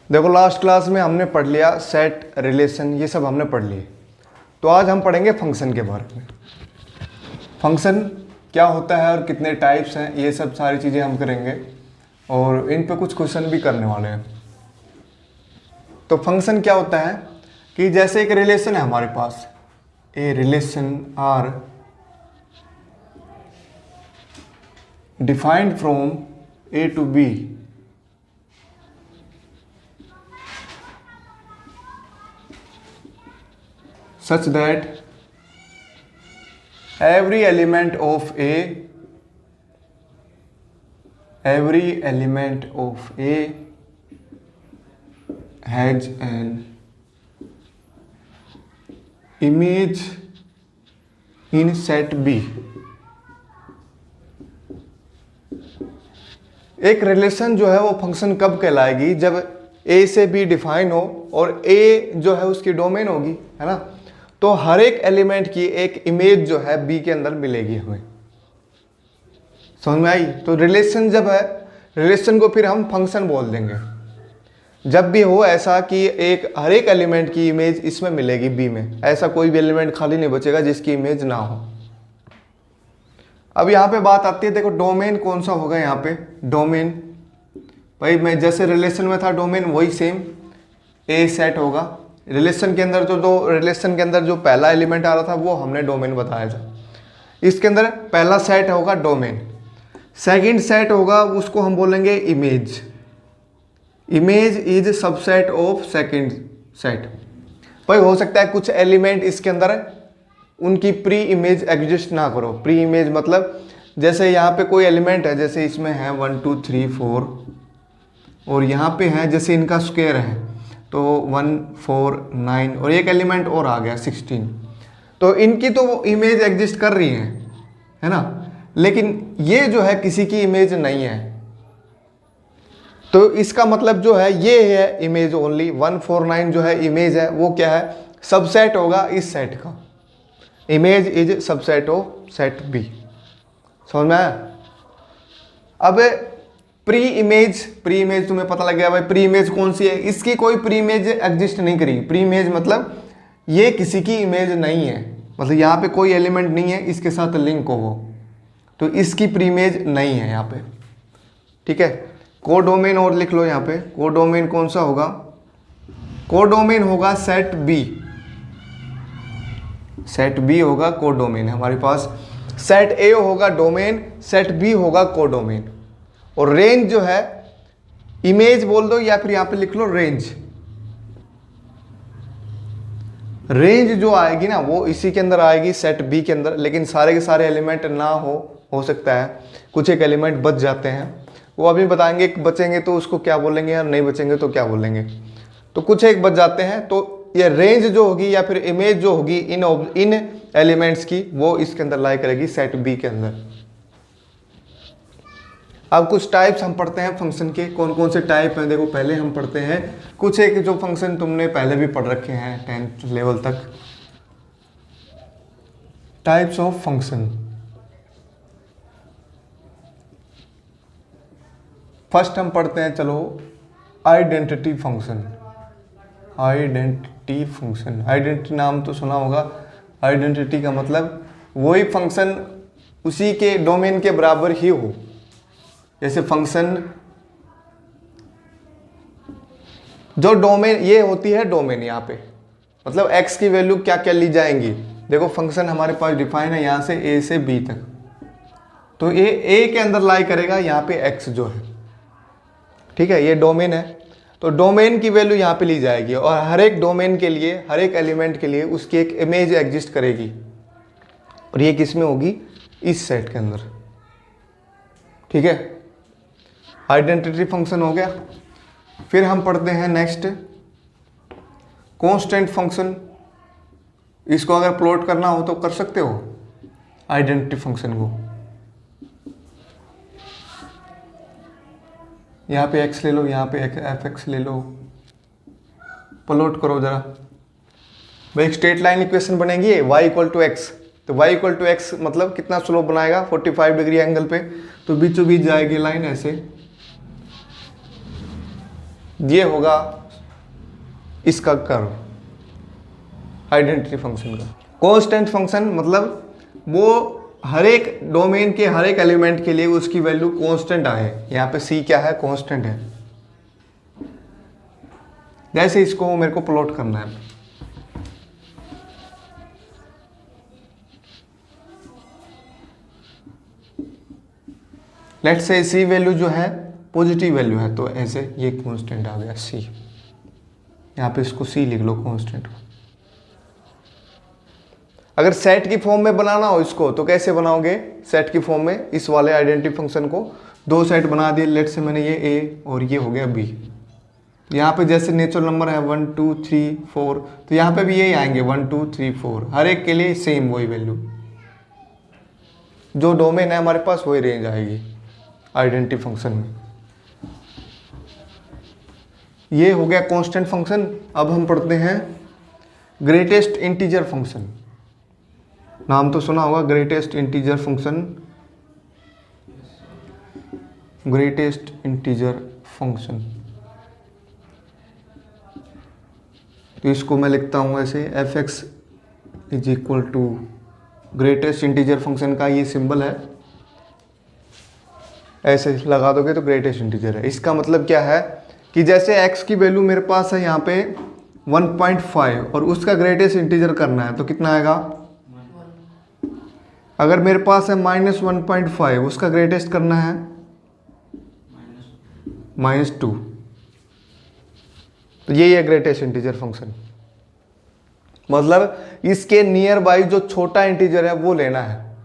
देखो last class में हमने पढ़ लिया सेट, रिलेशन, ये सब हमने पढ़ लिए। तो आज हम पढ़ेंगे फंक्शन के बारे में। फंक्शन क्या होता है और कितने टाइप्स हैं, ये सब सारी चीज़ें हम करेंगे और इन पे कुछ क्वेश्चन भी करने वाले हैं। तो फंक्शन क्या होता है कि जैसे एक रिलेशन है हमारे पास, a relation R defined from A to B such that every element of A has an image in set B। एक रिलेशन जो है वो फंक्शन कब कहलाएगी, जब A से B डिफाइन हो और A जो है उसकी डोमेन होगी, है ना। तो हर एक एलिमेंट की एक इमेज जो है बी के अंदर मिलेगी हमें। समझ में आई? तो रिलेशन जब है, रिलेशन को फिर हम फंक्शन बोल देंगे जब भी हो ऐसा कि हर एक एलिमेंट की इमेज इसमें मिलेगी बी में। ऐसा कोई भी एलिमेंट खाली नहीं बचेगा जिसकी इमेज ना हो। अब यहाँ पे बात आती है, देखो डोमेन कौन सा होगा यहाँ पे। डोमेन भाई मैं जैसे रिलेशन में था डोमेन वही सेम ए सेट होगा। रिलेशन के अंदर रिलेशन के अंदर जो पहला एलिमेंट आ रहा था वो हमने डोमेन बताया था। इसके अंदर पहला सेट होगा डोमेन, सेकंड सेट होगा उसको हम बोलेंगे image. Image is subset of second set. भाई हो सकता है कुछ एलिमेंट इसके अंदर उनकी प्री इमेज एग्जिस्ट ना करो। प्री इमेज मतलब जैसे यहाँ पे कोई एलिमेंट है, जैसे इसमें है 1 2 3 4 और यहाँ पे है जैसे इनका स्क्वायर है तो 1 4 9 और एक एलिमेंट और आ गया 16। तो इनकी तो वो इमेज एग्जिस्ट कर रही है ना, लेकिन ये जो है किसी की इमेज नहीं है। तो इसका मतलब जो है ये है इमेज ओनली। 1 4 9 जो है इमेज है वो क्या है, सबसेट होगा इस सेट का। Image is subset of set B. समझ में आया? अब प्री इमेज तुम्हें पता लग गया भाई प्री इमेज कौन सी है। इसकी कोई प्री इमेज एग्जिस्ट नहीं करेगी। प्री इमेज मतलब ये किसी की इमेज नहीं है, मतलब यहाँ पे कोई एलिमेंट नहीं है इसके साथ लिंक हो वो, तो इसकी प्री इमेज नहीं है यहाँ पे। ठीक है, कोडोमेन और लिख लो यहाँ पे। कोडोमेन कौन सा होगा? कोडोमेन होगा सेट बी। सेट बी होगा कोडोमेन हमारे पास। सेट ए होगा डोमेन, सेट बी होगा कोडोमेन। और रेंज जो है इमेज बोल दो या फिर यहां पे लिख लो रेंज। रेंज जो आएगी ना वो इसी के अंदर आएगी सेट बी के अंदर, लेकिन सारे के सारे एलिमेंट ना हो सकता है कुछ एक एलिमेंट बच जाते हैं, वो अभी बताएंगे। बचेंगे तो उसको क्या बोलेंगे या नहीं बचेंगे तो क्या बोलेंगे। तो कुछ एक बच जाते हैं, तो ये रेंज जो होगी या फिर इमेज जो होगी इन एलिमेंट्स की वो इसके अंदर लाई करेगी सेट बी के अंदर। अब कुछ टाइप्स हम पढ़ते हैं फंक्शन के। कौन कौन से टाइप हैं देखो, पहले हम पढ़ते हैं कुछ एक जो फंक्शन तुमने पहले भी पढ़ रखे हैं 10th लेवल तक। Types of function. फर्स्ट हम पढ़ते हैं, चलो identity function. Identity function, identity नाम तो सुना होगा। आइडेंटिटी का मतलब वही फंक्शन उसी के डोमेन के बराबर ही हो। जैसे फंक्शन जो डोमेन, ये होती है डोमेन यहाँ पे, मतलब x की वैल्यू क्या क्या ली जाएंगी। देखो फंक्शन हमारे पास डिफाइन है यहाँ से a से b तक, तो ये a के अंदर लाई करेगा यहाँ पे x जो है। ठीक है, ये डोमेन है, तो डोमेन की वैल्यू यहाँ पे ली जाएगी और हर एक डोमेन के लिए, हर एक एलिमेंट के लिए उसकी एक इमेज एग्जिस्ट करेगी और ये किस में होगी, इस सेट के अंदर। ठीक है, आइडेंटिटी फंक्शन हो गया। फिर हम पढ़ते हैं नेक्स्ट कांस्टेंट फंक्शन। इसको अगर प्लॉट करना हो तो कर सकते हो आइडेंटिटी फंक्शन को। यहाँ पे x ले लो, यहाँ पे fx ले लो, प्लॉट करो जरा भाई। एक स्ट्रेट लाइन इक्वेशन बनेगी y इक्वल टू एक्स, तो y इक्वल टू एक्स मतलब कितना स्लोप बनाएगा 45 डिग्री एंगल पे, तो बीचों बीच जाएगी लाइन ऐसे। ये होगा इसका कर्व आइडेंटिटी फंक्शन का। कांस्टेंट फंक्शन मतलब वो हर एक डोमेन के हर एक एलिमेंट के लिए उसकी वैल्यू कांस्टेंट आए। यहाँ पे c क्या है, कांस्टेंट है। जैसे इसको मेरे को प्लॉट करना है, लेट्स से c वैल्यू जो है पॉजिटिव वैल्यू है, तो ऐसे ये कांस्टेंट आ गया c। यहाँ पे इसको c लिख लो कांस्टेंट। अगर सेट की फॉर्म में बनाना हो इसको तो कैसे बनाओगे, सेट की फॉर्म में इस वाले आइडेंटिटी फंक्शन को दो सेट बना दिए। लेट से मैंने ये a और ये हो गया b। यहाँ पे जैसे नेचुरल नंबर है 1 2 3 4, तो यहाँ पे भी यही आएंगे 1 2 3 4, हर एक के लिए सेम वही वैल्यू। जो डोमेन है हमारे पास वही रेंज आएगी आइडेंटिटी फंक्शन में। ये हो गया कांस्टेंट फंक्शन। अब हम पढ़ते हैं ग्रेटेस्ट इंटीजर फंक्शन। नाम तो सुना होगा greatest integer function, greatest integer function. तो इसको मैं लिखता हूँ ऐसे f(x) is equal to greatest integer function का ये सिंबल है, ऐसे लगा दोगे तो ग्रेटेस्ट इंटीजर है। इसका मतलब क्या है कि जैसे x की वैल्यू मेरे पास है यहाँ पे 1.5 और उसका ग्रेटेस्ट इंटीजर करना है तो कितना आएगा। अगर मेरे पास है -1.5 उसका ग्रेटेस्ट करना है -2, तो यही है ग्रेटेस्ट इंटीजर फंक्शन। मतलब इसके नियर बाई जो छोटा इंटीजर है वो लेना है।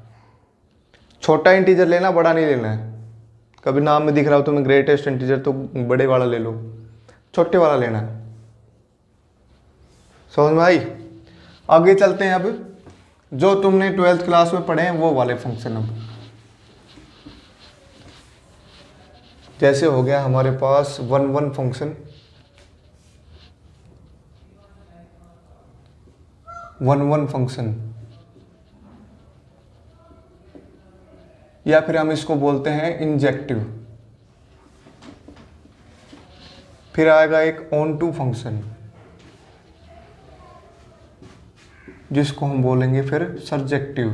छोटा इंटीजर लेना, बड़ा नहीं लेना है। कभी नाम में दिख रहा हो तुम्हें ग्रेटेस्ट इंटीजर तो बड़े वाला ले लो, छोटे वाला लेना है। समझ में आई। आगे चलते हैं। अब जो तुमने 12th क्लास में पढ़े हैं वो वाले फंक्शन। अब जैसे हो गया हमारे पास 1 फंक्शन, 1 फंक्शन, या फिर हम इसको बोलते हैं इंजेक्टिव। फिर आएगा एक ऑन टू फंक्शन जिसको हम बोलेंगे फिर सर्जेक्टिव।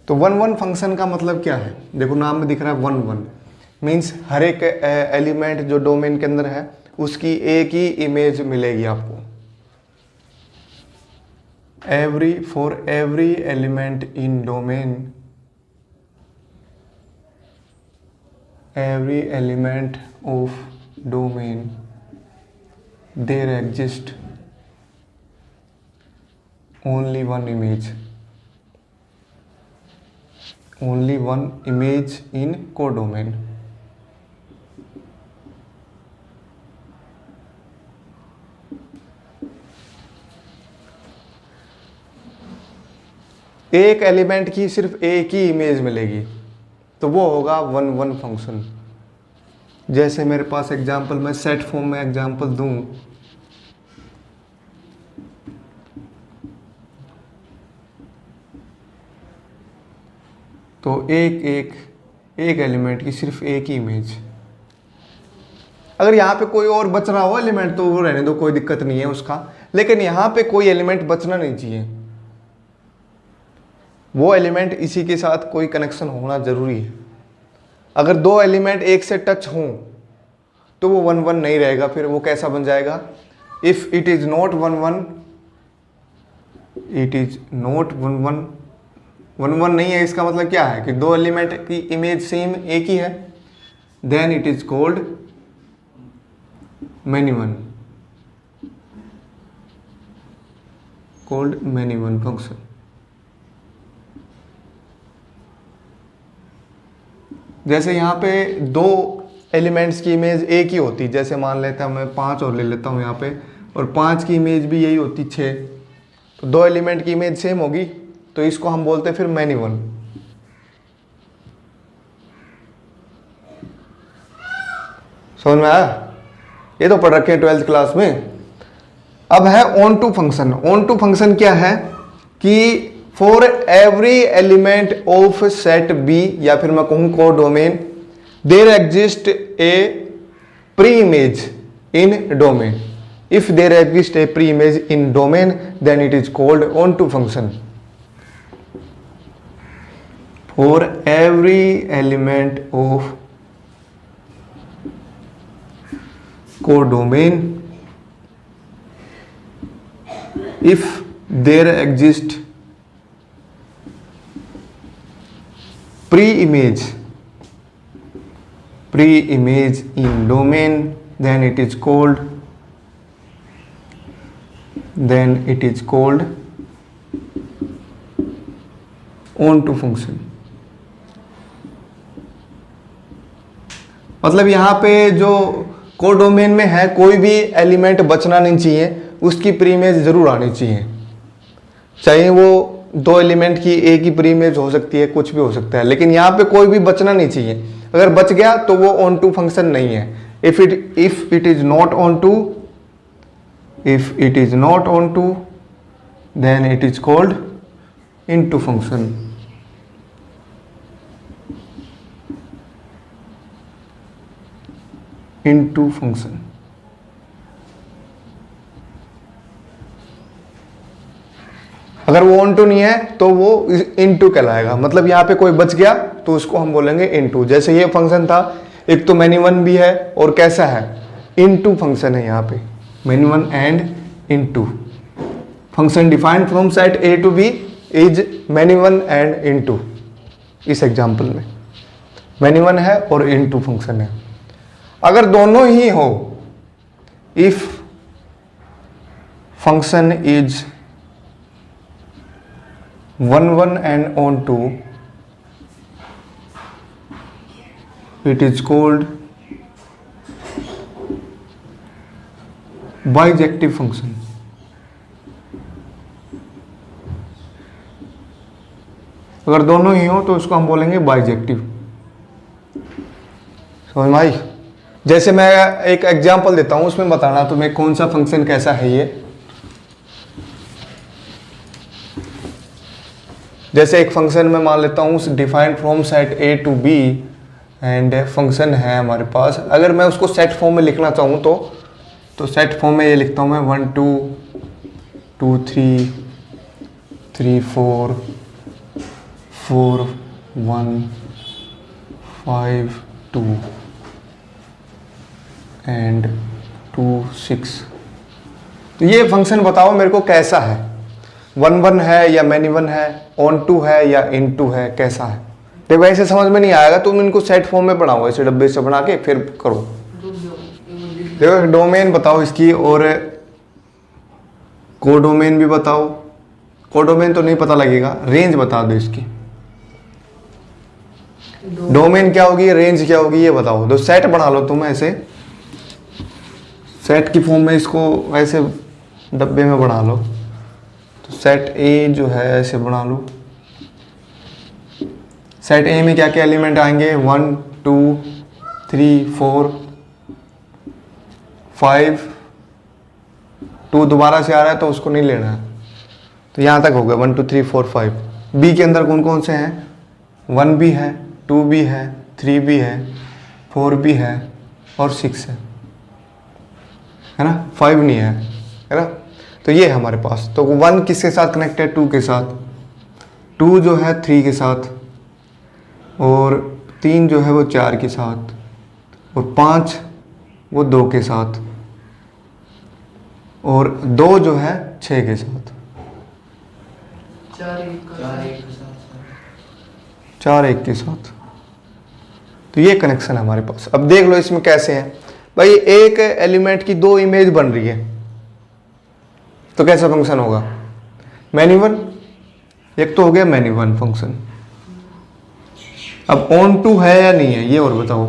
तो 1 फंक्शन का मतलब क्या है, देखो नाम में दिख रहा है 1 मीन्स हर एक एलिमेंट जो डोमेन के अंदर है उसकी एक ही इमेज मिलेगी आपको। for every element in domain, every element of domain there exists only one image, only one image in codomain. एक एलिमेंट की सिर्फ एक ही इमेज मिलेगी तो वो होगा 1 फंक्शन। जैसे मेरे पास एग्जांपल, मैं सेट फॉर्म में एग्जांपल दूं तो एक एलिमेंट की सिर्फ एक ही इमेज। अगर यहाँ पे कोई और बच रहा हो एलिमेंट तो वो रहने दो, कोई दिक्कत नहीं है उसका, लेकिन यहाँ पे कोई एलिमेंट बचना नहीं चाहिए। वो एलिमेंट इसी के साथ कोई कनेक्शन होना जरूरी है। अगर दो एलिमेंट एक से टच हों तो वो 1 नहीं रहेगा, फिर वो कैसा बन जाएगा, if it is not 1 it is not 1 नहीं है। इसका मतलब क्या है कि दो एलिमेंट की इमेज सेम एक ही है, then it is called many one function. जैसे यहाँ पे दो एलिमेंट्स की इमेज एक ही होती, जैसे मान लेता हूँ मैं 5 और ले लेता हूँ यहाँ पे, और 5 की इमेज भी यही होती 6, तो दो एलिमेंट की इमेज सेम होगी तो इसको हम बोलते हैं फिर मैनी वन। समझ में आया। ये तो पढ़ रखे हैं 12th क्लास में। अब है onto function. Onto function क्या है कि for every element of set B, या फिर मैं कहूँ codomain, there exist a pre image in domain. If there exists a pre-image in domain, then it is called onto function. For every element of codomain, if there exists pre-image in domain, then it is called onto function. मतलब यहाँ पे जो codomain में है कोई भी element बचना नहीं चाहिए, उसकी प्री इमेज जरूर आनी चाहिए. चाहे वो दो एलिमेंट की एक ही प्री इमेज हो सकती है, कुछ भी हो सकता है, लेकिन यहाँ पे कोई भी बचना नहीं चाहिए. अगर बच गया तो वो ऑन टू फंक्शन नहीं है. If it is not onto, if it is not onto, then it is called into function. Into function. अगर वो onto नहीं है तो वो into कहलाएगा. मतलब यहाँ पे कोई बच गया तो उसको हम बोलेंगे into. जैसे ये फंक्शन था, एक तो many one भी है और कैसा है, into फंक्शन है. यहाँ पे many one and into function defined from set A to B is many one and into. इस एग्जाम्पल में many one है और into फंक्शन है. अगर दोनों ही हो, if function is one one and onto, it is called bijective function. अगर दोनों ही हो तो उसको हम बोलेंगे बाइजेक्टिव. समझ में आई? जैसे मैं एक एग्जांपल देता हूं, उसमें बताना तुम्हें कौन सा फंक्शन कैसा है. ये जैसे एक फंक्शन में मान लेता हूं defined from set A to B, and function है हमारे पास. अगर मैं उसको सेट फॉर्म में लिखना चाहूं तो सेट फॉर्म में ये लिखता हूँ मैं 1 2 2 3 3 4 4 1 5 2 एंड 2 6. तो ये फंक्शन बताओ मेरे को कैसा है, 1 1 है या मैनी वन है, ऑन टू है या इन टू है, कैसा है. देखो ऐसे समझ में नहीं आएगा, तुम इनको सेट फॉर्म में बनाओ, ऐसे डब्बे से बना के फिर करो. देखो डोमेन बताओ इसकी, और कोडोमेन भी बताओ. कोडोमेन तो नहीं पता लगेगा, रेंज बता दो इसकी. डोमेन क्या होगी, रेंज क्या होगी, ये बताओ. तो सेट बना लो तुम ऐसे, सेट की फॉर्म में इसको ऐसे डब्बे में बना लो. तो सेट ए जो है ऐसे बना लो. सेट ए में क्या क्या एलिमेंट आएंगे, 1 2 3 4 5. 2 दोबारा से आ रहा है तो उसको नहीं लेना है. तो यहाँ तक हो गया 1 2 3 4 5. बी के अंदर कौन कौन से हैं, 1 भी है, 2 भी है, 3 भी है, 4 भी है और 6 है ना. 5 नहीं है ना. तो ये है हमारे पास. तो 1 किसके साथ कनेक्ट है, 2 के साथ, 2 जो है 3 के साथ, और 3 जो है वो 4 के साथ, और 5 वो 2 के साथ, और 2 जो है 6 के साथ. 4 1 के साथ. तो ये कनेक्शन है हमारे पास. अब देख लो इसमें कैसे है भाई. एक एलिमेंट की 2 इमेज बन रही है तो कैसा फंक्शन होगा, मैनी वन. एक तो हो गया मैनी वन फंक्शन. अब ऑन टू है या नहीं है ये और बताओ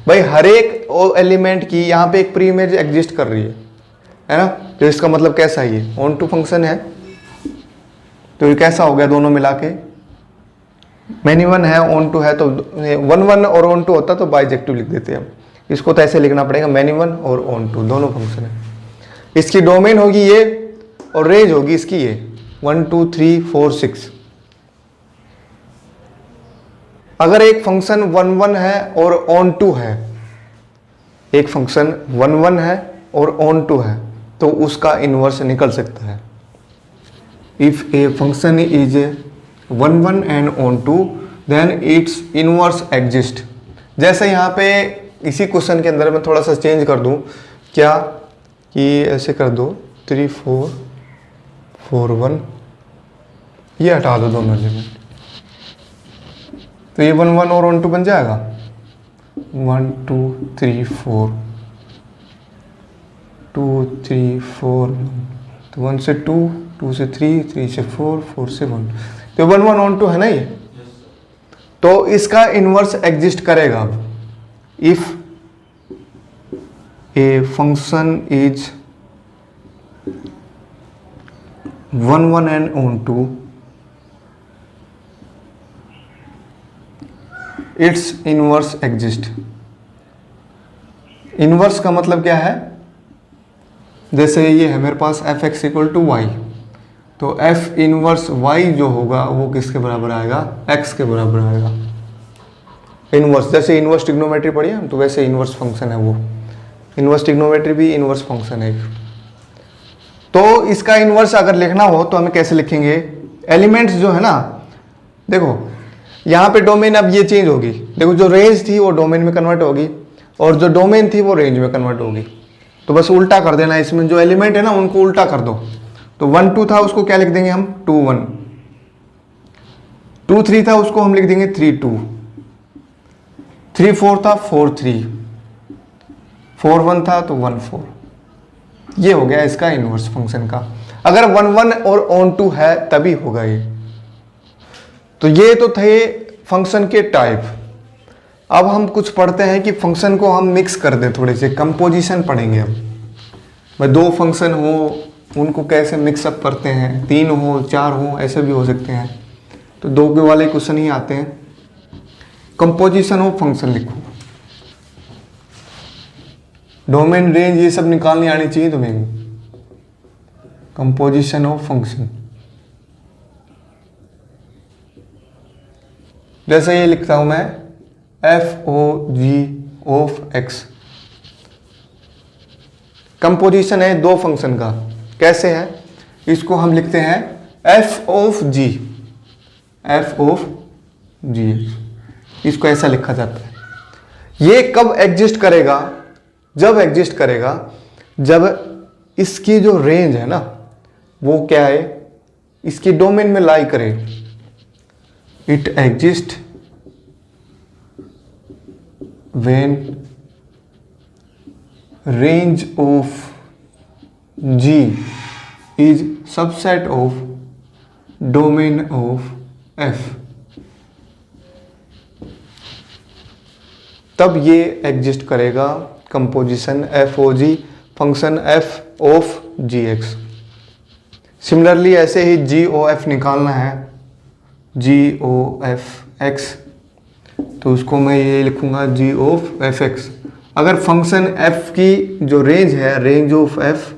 भाई. हर एक एलिमेंट की यहाँ पे एक प्री इमेज एग्जिस्ट कर रही है ना. तो इसका मतलब कैसा है, ये ऑन टू फंक्शन है. तो ये कैसा हो गया, दोनों मिला के मैनी वन है, ऑन टू है. तो 1 1 और ऑन टू होता तो बाइजेक्टिव लिख देते हैं. इसको तो ऐसे लिखना पड़ेगा, मैनी वन और ऑन टू दोनों फंक्शन है. इसकी डोमेन होगी ये और रेंज होगी इसकी ये 1 2 3 4 6. अगर एक फंक्शन 1 1 है और ऑन टू है, एक फंक्शन 1 1 है और ऑन टू है, तो उसका इन्वर्स निकल सकता है। If a function is 1 1 and onto then its inverse exist. जैसे यहाँ पे इसी क्वेश्चन के अंदर मैं थोड़ा सा चेंज कर दूँ, क्या कि ऐसे कर दो 3 4 4 1, ये हटा दो दोनों एलिमेंट, तो ये 1 1 और 1 2 बन जाएगा 1 2 3 4 2 3 4 1, तो 1 से 2 2 से 3 3 से 4 4 से 1, तो 1 1 ऑन टू है ना ये, तो इसका इनवर्स एग्जिस्ट करेगा। अब if a function is 1 1 and onto, it's inverse exist. Inverse का मतलब क्या है, जैसे ये है मेरे पास f x equal to y, तो एफ इनवर्स वाई जो होगा वो किसके बराबर आएगा, एक्स के बराबर आएगा। इनवर्स, जैसे इनवर्स ट्रिग्नोमेट्री पढ़ी है तो वैसे इनवर्स फंक्शन है वो, इनवर्स ट्रिग्नोमेट्री भी इनवर्स फंक्शन है। तो इसका इनवर्स अगर लिखना हो तो हमें कैसे लिखेंगे, एलिमेंट्स जो है ना, देखो यहाँ पे डोमेन अब ये चेंज होगी, देखो जो रेंज थी वो डोमेन में कन्वर्ट होगी और जो डोमेन थी वो रेंज में कन्वर्ट होगी, तो बस उल्टा कर देना, इसमें जो एलिमेंट है ना उनको उल्टा कर दो। तो 1 2 था उसको क्या लिख देंगे हम 2 1, 2 3 था उसको हम लिख देंगे 3 2, 3 4 था 4 3, 4 1 था तो 1 4। ये हो गया इसका इनवर्स फंक्शन का। अगर 1 1 और ऑन टू है तभी होगा ये। तो ये तो थे फंक्शन के टाइप। अब हम कुछ पढ़ते हैं कि फंक्शन को हम मिक्स कर दें, थोड़े से कंपोजिशन पढ़ेंगे। अब भाई 2 फंक्शन हो उनको कैसे मिक्सअप करते हैं, 3 हो 4 हो ऐसे भी हो सकते हैं, तो 2 के वाले क्वेश्चन ही आते हैं। कंपोजिशन ऑफ फंक्शन लिखो, डोमेन रेंज ये सब निकालनी आनी चाहिए तुम्हें। कंपोजिशन ऑफ फंक्शन, जैसे ये लिखता हूं मैं f o g of x, composition है 2 फंक्शन का। कैसे है, इसको हम लिखते हैं f of g, f of g, इसको ऐसा लिखा जाता है। ये कब एग्जिस्ट करेगा, जब एग्जिस्ट करेगा जब इसकी जो रेंज है ना वो क्या है, इसकी डोमेन में लाई करे। It exist when range of g is subset of domain of f, तब ये एग्जिस्ट करेगा composition f o g function f of g x. Similarly ऐसे ही जी ओ एफ निकालना है, जी ओ एफ एक्स, तो उसको मैं ये लिखूंगा जी ऑफ एफ एक्स। अगर फंक्शन एफ की जो रेंज है, range of f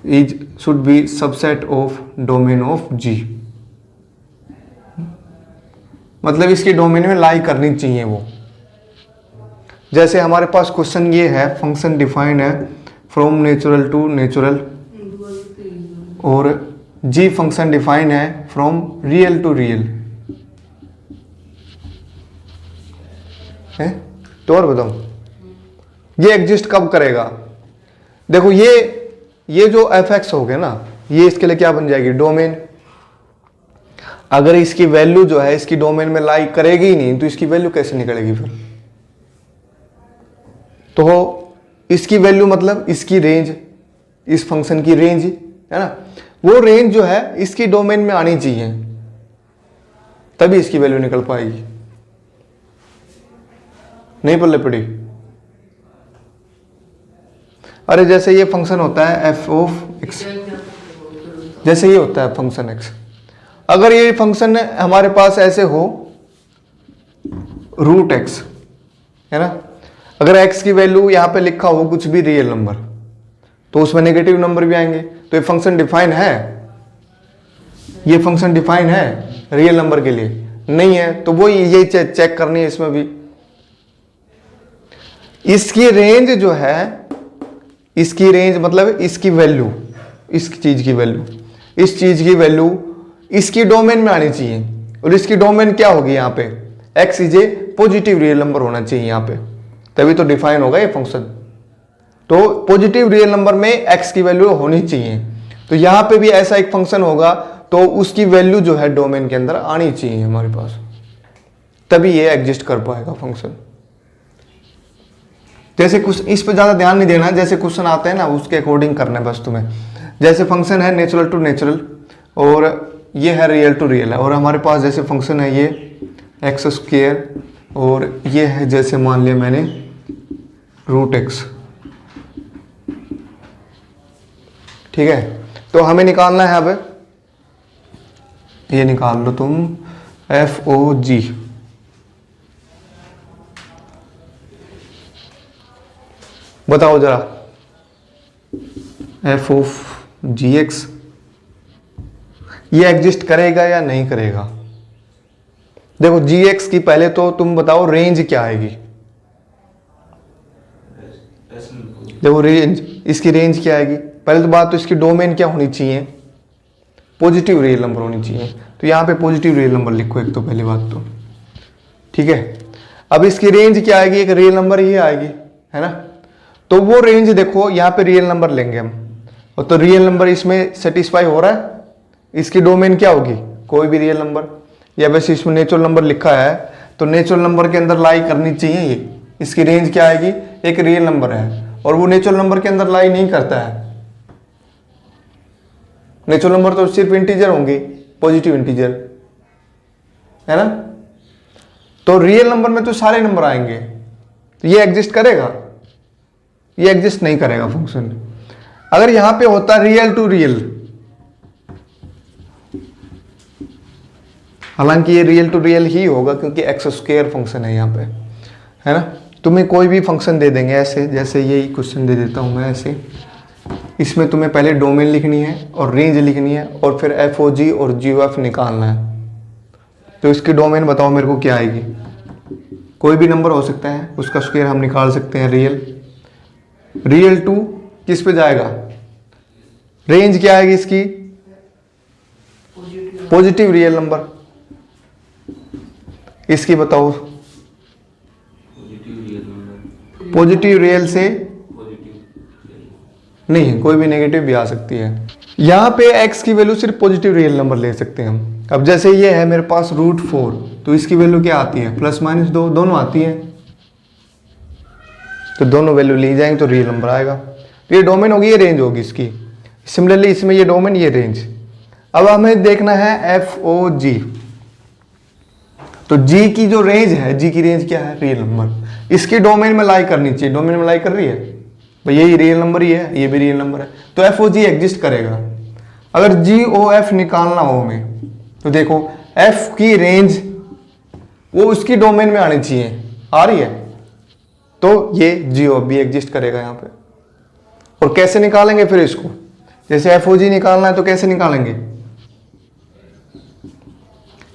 is should be subset of domain of g, मतलब इसकी डोमेन में लाई करनी चाहिए वो। जैसे हमारे पास क्वेश्चन ये है, फंक्शन डिफाइंड है फ्रॉम नेचुरल टू नेचुरल, और जी फंक्शन डिफाइंड है फ्रॉम रियल टू रियल है। तो और बताओ ये एग्जिस्ट कब करेगा। देखो ये जो एफ एक्स हो गया ना, ये इसके लिए क्या बन जाएगी, डोमेन। अगर इसकी वैल्यू जो है इसकी डोमेन में लाई करेगी ही नहीं तो इसकी वैल्यू कैसे निकलेगी फिर। तो इसकी वैल्यू मतलब इसकी रेंज, इस फंक्शन की रेंज है ना, वो रेंज जो है इसकी डोमेन में आनी चाहिए, तभी इसकी वैल्यू निकल पाएगी। नहीं पल्ले पड़ी। अरे जैसे ये फंक्शन होता है एफ ऑफ एक्स, जैसे ये होता है फंक्शन एक्स, अगर ये फंक्शन हमारे पास ऐसे हो रूट एक्स है ना, अगर एक्स की वैल्यू यहां पे लिखा हो कुछ भी रियल नंबर तो उसमें नेगेटिव नंबर भी आएंगे, तो ये फंक्शन डिफाइन है ये फंक्शन डिफाइन है रियल नंबर के लिए? नहीं है, तो वो यही चेक करनी है इसमें भी। इसकी रेंज जो है, इसकी रेंज मतलब इसकी वैल्यू, इस चीज की वैल्यू, इस चीज की वैल्यू इसकी डोमेन में आनी चाहिए। और इसकी डोमेन क्या होगी यहाँ पे? X is a positive real number होना चाहिए यहाँ पे, तभी तो डिफाइन होगा ये फंक्शन। तो पॉजिटिव रियल नंबर में एक्स की वैल्यू होनी चाहिए। तो यहाँ पे भी ऐसा एक फंक्शन होगा, तो उसकी वैल्यू जो है डोमेन के अंदर आनी चाहिए हमारे पास, तभी ये एग्जिस्ट कर पाएगा फंक्शन। जैसे कुछ इस पे ज्यादा ध्यान नहीं देना, जैसे क्वेश्चन आते हैं ना उसके अकॉर्डिंग करना है बस तुम्हें। जैसे फंक्शन है नेचुरल टू नेचुरल और ये है रियल टू रियल है, और हमारे पास जैसे फंक्शन है ये एक्स स्क्वायर, और ये है जैसे मान लिया मैंने रूट एक्स, ठीक है। तो हमें निकालना है, अब ये निकाल लो तुम, एफ ओ जी। बताओ जरा, एफ ऑफ जी एक्स ये एग्जिस्ट करेगा या नहीं करेगा? देखो जी एक्स की पहले तो तुम बताओ रेंज क्या आएगी। देखो रेंज, इसकी रेंज क्या आएगी? पहले तो बात तो इसकी डोमेन क्या होनी चाहिए? पॉजिटिव रियल नंबर होनी चाहिए। तो यहाँ पे पॉजिटिव रियल नंबर लिखो एक तो, पहली बात तो, ठीक है। अब इसकी रेंज क्या आएगी? एक रियल नंबर ही आएगी, है ना। तो वो रेंज देखो, यहाँ पे रियल नंबर लेंगे हम, और तो रियल नंबर इसमें सेटिस्फाई हो रहा है। इसकी डोमेन क्या होगी? कोई भी रियल नंबर, या वैसे इसमें नेचुरल नंबर लिखा है तो नेचुरल नंबर के अंदर लाई करनी चाहिए ये। इसकी रेंज क्या आएगी? एक रियल नंबर है, और वो नेचुरल नंबर के अंदर लाई नहीं करता है। नेचुरल नंबर तो सिर्फ इंटीजर होंगे, पॉजिटिव इंटीजर, है ना। तो रियल नंबर में तो सारे नंबर आएंगे, तो ये एग्जिस्ट करेगा? ये एग्जिस्ट नहीं करेगा फंक्शन। अगर यहां पे होता रियल टू रियल, हालांकि ये रियल टू रियल ही होगा क्योंकि एक्स स्क्वायर फंक्शन है यहाँ पे, है ना। तुम्हें कोई भी फंक्शन दे देंगे ऐसे, जैसे यही क्वेश्चन दे देता हूँ मैं ऐसे, इसमें तुम्हें पहले डोमेन लिखनी है और रेंज लिखनी है और फिर एफ ओ जी और जी ओ एफ निकालना है। तो इसकी डोमेन बताओ मेरे को क्या आएगी? कोई भी नंबर हो सकता है, उसका स्क्वायर हम निकाल सकते हैं। रियल टू किस पे जाएगा? रेंज क्या आएगी इसकी? Positive real number. इसकी बताओ, पॉजिटिव रियल से नहीं, कोई भी नेगेटिव भी आ सकती है। यहां पे x की वैल्यू सिर्फ पॉजिटिव रियल नंबर ले सकते हैं हम। अब जैसे ये है मेरे पास √4, तो इसकी वैल्यू क्या आती है? ±2 दोनों आती है, तो दोनों वैल्यू ली जाएंगे तो रियल नंबर आएगा। तो ये डोमेन होगी, ये रेंज होगी इसकी। सिमिलरली इसमें ये डोमेन, ये रेंज। अब हमें देखना है एफ ओ जी। तो जी की जो रेंज है, जी की रेंज क्या है? Real number. इसकी डोमेन में लाई करनी चाहिए, डोमेन में लाई कर रही है भाई, यही रियल नंबर ही है, ये भी रियल नंबर है, तो एफ ओ जी एग्जिस्ट करेगा। अगर जी ओ एफ निकालना हो हमें, तो देखो एफ की रेंज वो उसकी डोमेन में आनी चाहिए, आ रही है, तो ये जी ओ भी एग्जिस्ट करेगा यहाँ पे। और कैसे निकालेंगे फिर इसको? जैसे एफ ओ जी निकालना है तो कैसे निकालेंगे?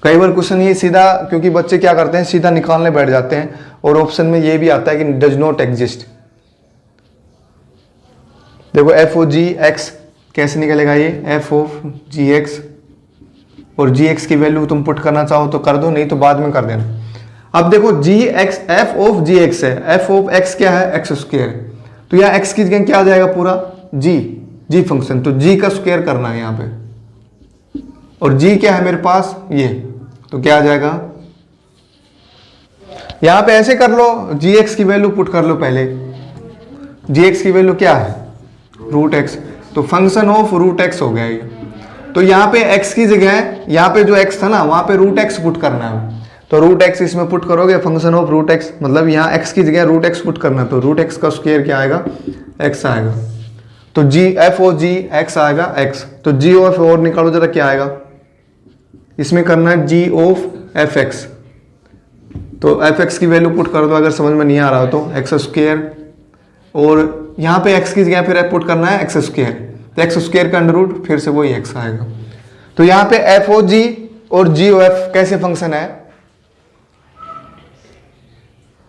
कई बार क्वेश्चन ये सीधा, क्योंकि बच्चे क्या करते हैं सीधा निकालने बैठ जाते हैं, और ऑप्शन में ये भी आता है कि डज नॉट एग्जिस्ट। देखो एफ ओ जी एक्स कैसे निकलेगा? ये एफ ऑफ जी एक्स, और जी एक्स की वैल्यू तुम पुट करना चाहो तो कर दो, नहीं तो बाद में कर देना। अब देखो g x, f of g x है, एफ ऑफ एक्स क्या है? X square. तो यहाँ एक्स की जगह क्या आ जाएगा? पूरा जी फंक्शन, तो जी का स्क्वायर करना है यहाँ पे। और जी क्या है मेरे पास? ये, तो क्या आ जाएगा? यहां पे ऐसे कर लो, जी एक्स की वैल्यू पुट कर लो पहले। जी एक्स की वैल्यू क्या है? √x, तो फंक्शन ऑफ √x हो गया ये। तो यहाँ पे x की जगह, यहाँ पे जो x था ना, वहां पे √x पुट करना है, तो √x इसमें पुट करोगे, फंक्शन ऑफ √x, मतलब यहाँ x की जगह √x पुट करना है, तो √x का स्क्वायर क्या आएगा? x आएगा। तो जी एफ ओ जी एक्स आएगा x, तो जी ऑफ और निकालो जरा, क्या आएगा? इसमें करना है जी ऑफ एफ एक्स, तो एफ एक्स की वैल्यू पुट कर दो अगर समझ में नहीं आ रहा हो तो, एक्स स्क्वायर, और यहाँ पे x की जगह फिर पुट करना है एक्स स्क्वायर, तो एक्स स्क्वायर का अंडर रूट, फिर से वही x आएगा। तो यहां पे एफ ओ जी और जी ओ एफ कैसे फंक्शन है,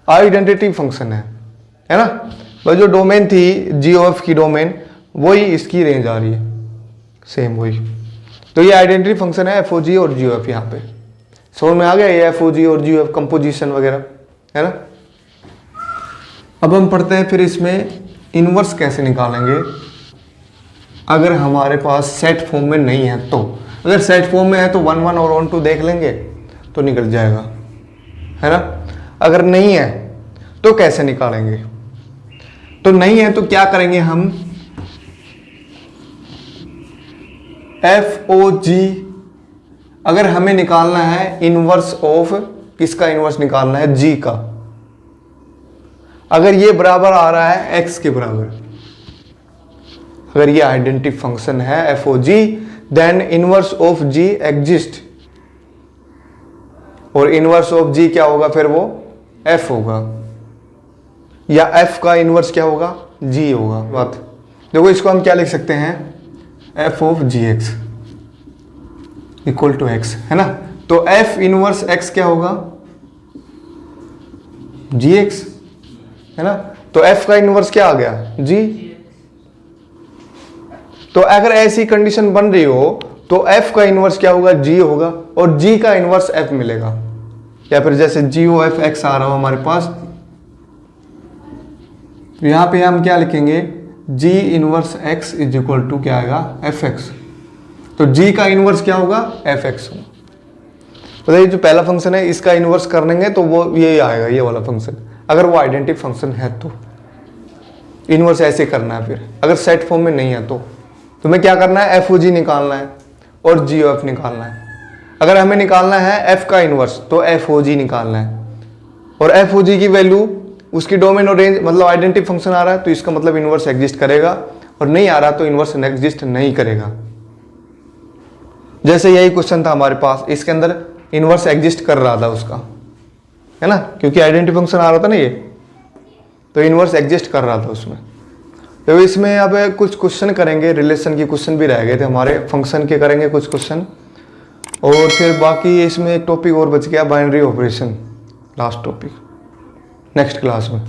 आइडेंटिटी फंक्शन है ना। वह जो डोमेन थी जी ओ एफ की डोमेन, वही इसकी रेंज आ रही है, सेम वही। तो ये आइडेंटिटी फंक्शन है एफ ओ जी और जी ओ एफ। यहाँ पे समझ में आ गया ये एफ ओ जी और जी ओ एफ कंपोजिशन वगैरह, है ना। अब हम पढ़ते हैं फिर इसमें इनवर्स कैसे निकालेंगे अगर हमारे पास सेट फॉर्म में नहीं है तो। अगर सेट फॉर्म में है तो 1 1 और 1 2 देख लेंगे तो निकल जाएगा, है ना। अगर नहीं है तो कैसे निकालेंगे, तो नहीं है तो क्या करेंगे हम, एफ ओ जी अगर हमें निकालना है इनवर्स ऑफ, किसका इनवर्स निकालना है, जी का। अगर ये बराबर आ रहा है एक्स के बराबर, अगर ये आइडेंटिटी फंक्शन है f o g, then inverse of g exist. और इनवर्स ऑफ जी क्या होगा फिर, वो एफ होगा, या एफ का इनवर्स क्या होगा, जी होगा। बात देखो, इसको हम क्या लिख सकते हैं, f of g x equal to x, है ना। तो एफ इनवर्स एक्स क्या होगा, जी एक्स, है ना। तो एफ का इनवर्स क्या आ गया, जी। तो अगर ऐसी कंडीशन बन रही हो तो एफ का इनवर्स क्या होगा, जी होगा, और जी का इनवर्स एफ मिलेगा। या फिर जैसे जी ओ एफ एक्स आ रहा हो हमारे पास, तो यहां पे हम क्या लिखेंगे, g inverse x is equal to क्या आएगा, एफ एक्स। तो जी का इनवर्स क्या होगा, एफ एक्स होगा। तो ये जो पहला फंक्शन है इसका इनवर्स कर लेंगे तो वो ये आएगा, ये वाला फंक्शन, अगर वो आइडेंटिटी फंक्शन है तो। इनवर्स ऐसे करना है। फिर अगर सेट फॉर्म में नहीं है तो तुम्हें क्या करना है, एफ ओ जी निकालना है और जी ओ एफ निकालना है। अगर हमें निकालना है एफ का इनवर्स तो एफ ओ जी निकालना है, और एफ ओ जी की वैल्यू उसकी डोमेन और रेंज, मतलब आइडेंटिटी फंक्शन आ रहा है तो इसका मतलब इनवर्स एग्जिस्ट करेगा, और नहीं आ रहा तो इनवर्स एग्जिस्ट नहीं करेगा। जैसे यही क्वेश्चन था हमारे पास, इसके अंदर इनवर्स एग्जिस्ट कर रहा था उसका, है ना, क्योंकि आइडेंटिटी फंक्शन आ रहा था ना ये, तो इनवर्स एग्जिस्ट कर रहा था उसमें। तो इसमें अब कुछ क्वेश्चन करेंगे, रिलेशन के क्वेश्चन भी रह गए थे हमारे, फंक्शन के करेंगे कुछ क्वेश्चन, और फिर बाकी इसमें एक टॉपिक और बच गया, binary operation, last topic next class में।